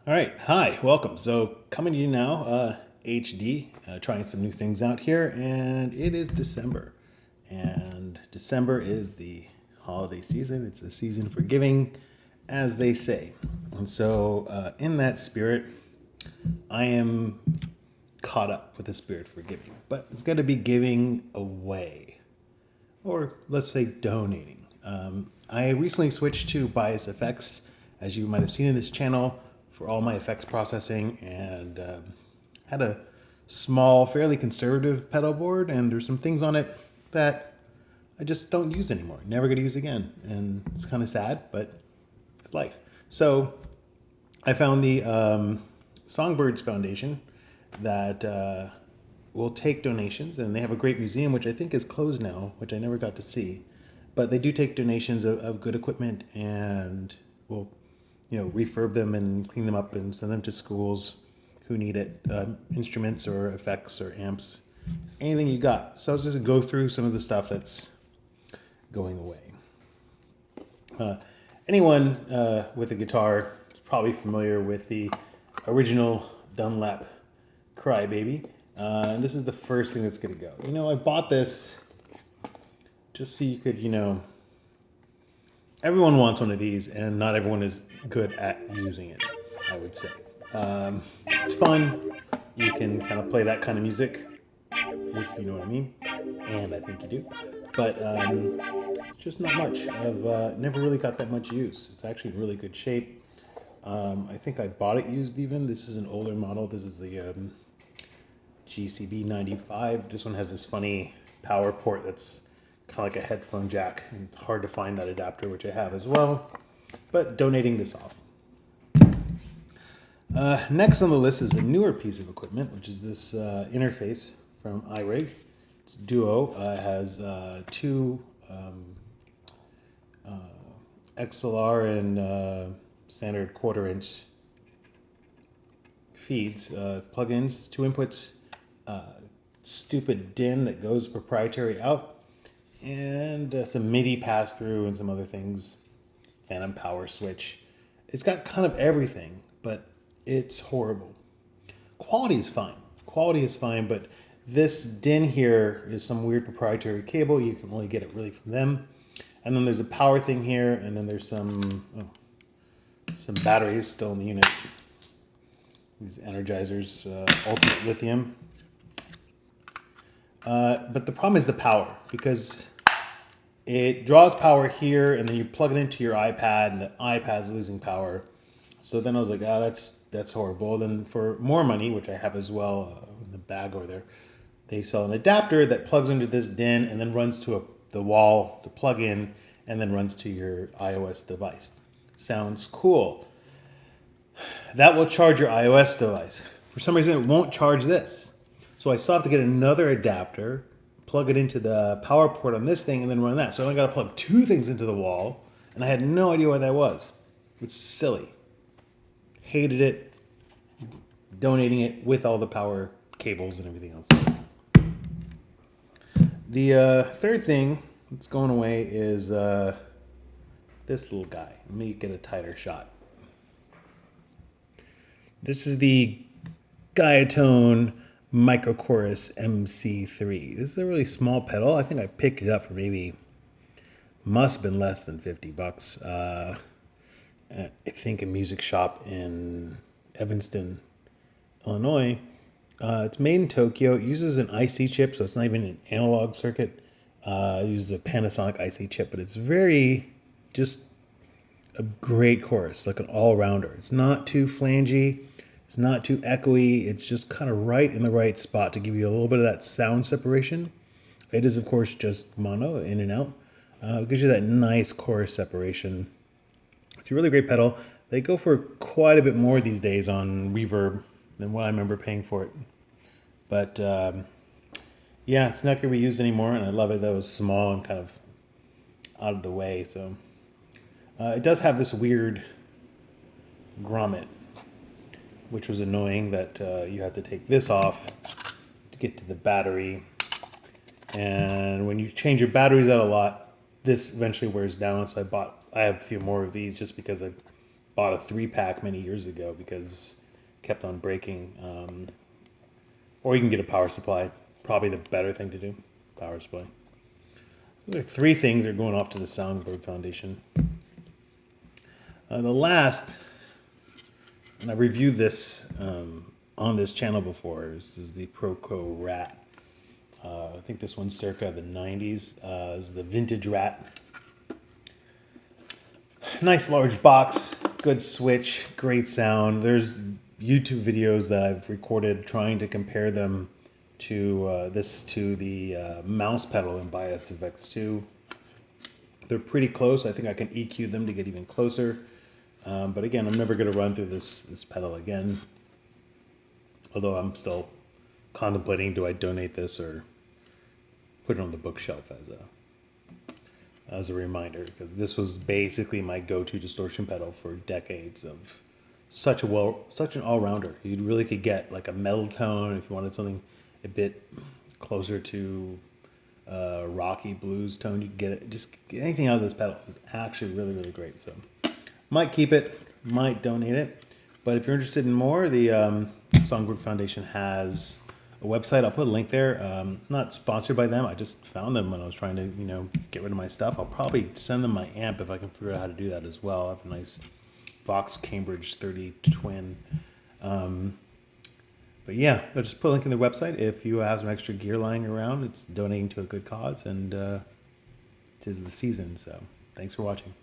All right, hi, welcome. So coming to you now, HD, trying some new things out here, and it is December. And December is the holiday season. It's a season for giving, as they say. And so, in that spirit, I am caught up with the spirit for giving, but it's going to be giving away, or let's say donating. I recently switched to Bias Effects, as you might have seen in this channel, for all my effects processing, and had a small, fairly conservative pedal board, and there's some things on it that I just don't use anymore. Never going to use again, and it's kind of sad, but it's life. So I found the Songbirds Foundation that will take donations, and they have a great museum, which I think is closed now, which I never got to see. But they do take donations of good equipment, and will, refurb them and clean them up and send them to schools who need it, instruments or effects or amps, anything you got. So I was just gonna go through some of the stuff that's going away. Anyone with a guitar is probably familiar with the original Dunlop CryBaby. And this is the first thing that's gonna go. I bought this just so you could, everyone wants one of these, and not everyone is good at using it, I would say. It's fun. You can kind of play that kind of music, if you know what I mean, and I think you do. But it's just not much. I've never really got that much use. It's actually in really good shape. I think I bought it used even. This is an older model. This is the GCB 95. This one has this funny power port that's kind of like a headphone jack, and it's hard to find that adapter, which I have as well, but donating this off. Next on the list is a newer piece of equipment, which is this interface from iRig. It's Duo. It has two XLR and standard 1/4-inch feeds, plugins, two inputs, stupid DIN that goes proprietary out, and some MIDI pass-through and some other things, phantom power switch. It's got kind of everything, but it's horrible. Quality is fine, but this DIN here is some weird proprietary cable. You can only get it really from them. And then there's a power thing here, and then there's some batteries still in the unit. These Energizers, Ultimate Lithium. But the problem is the power, because it draws power here, and then you plug it into your iPad, and the iPad's losing power. So then I was like, that's horrible. Then for more money, which I have as well in the bag over there, they sell an adapter that plugs into this DIN and then runs to the wall to plug in, and then runs to your iOS device. Sounds cool. That will charge your iOS device. For some reason, it won't charge this. So I still have to get another adapter, plug it into the power port on this thing, and then run that. So I only got to plug two things into the wall, and I had no idea what that was. It's silly. Hated it. Donating it with all the power cables and everything else. The third thing that's going away is this little guy. Let me get a tighter shot. This is the Guyatone Microchorus MC3. This is a really small pedal. I think I picked it up for must have been less than $50. I think a music shop in Evanston, Illinois. It's made in Tokyo. It uses an IC chip, so it's not even an analog circuit. It uses a Panasonic IC chip, but it's just a great chorus, like an all-rounder. It's not too flangy. It's not too echoey. It's just kind of right in the right spot to give you a little bit of that sound separation. It is, of course, just mono, in and out. It gives you that nice chorus separation. It's a really great pedal. They go for quite a bit more these days on Reverb than what I remember paying for it. But yeah, it's not going to be used anymore, and I love it that it was small and kind of out of the way. So it does have this weird grommet, which was annoying, that you had to take this off to get to the battery. And when you change your batteries out a lot, this eventually wears down. So I have a few more of these just because I bought a 3-pack many years ago because it kept on breaking. Or you can get a power supply. Probably the better thing to do, power supply. So there are 3 things that are going off to the Songbirds Foundation. The last, and I reviewed this on this channel before, this is the ProCo Rat. I think this one's circa the 90s. This is the Vintage Rat. Nice large box, good switch, great sound. There's YouTube videos that I've recorded trying to compare them to the mouse pedal in Bias FX2. They're pretty close. I think I can EQ them to get even closer. But again, I'm never going to run through this pedal again. Although I'm still contemplating, do I donate this or put it on the bookshelf as a reminder, because this was basically my go-to distortion pedal for decades of such an all-rounder. You really could get like a metal tone if you wanted something a bit closer to rocky blues tone. You could get it, just get anything out of this pedal. It's actually really, really great. So might keep it, might donate it. But if you're interested in more, the Songbirds Foundation has a website. I'll put a link there. Not sponsored by them. I just found them when I was trying to, get rid of my stuff. I'll probably send them my amp if I can figure out how to do that as well. I have a nice Vox Cambridge 30 twin. But yeah, I'll just put a link in the website. If you have some extra gear lying around, it's donating to a good cause, and 'tis the season. So thanks for watching.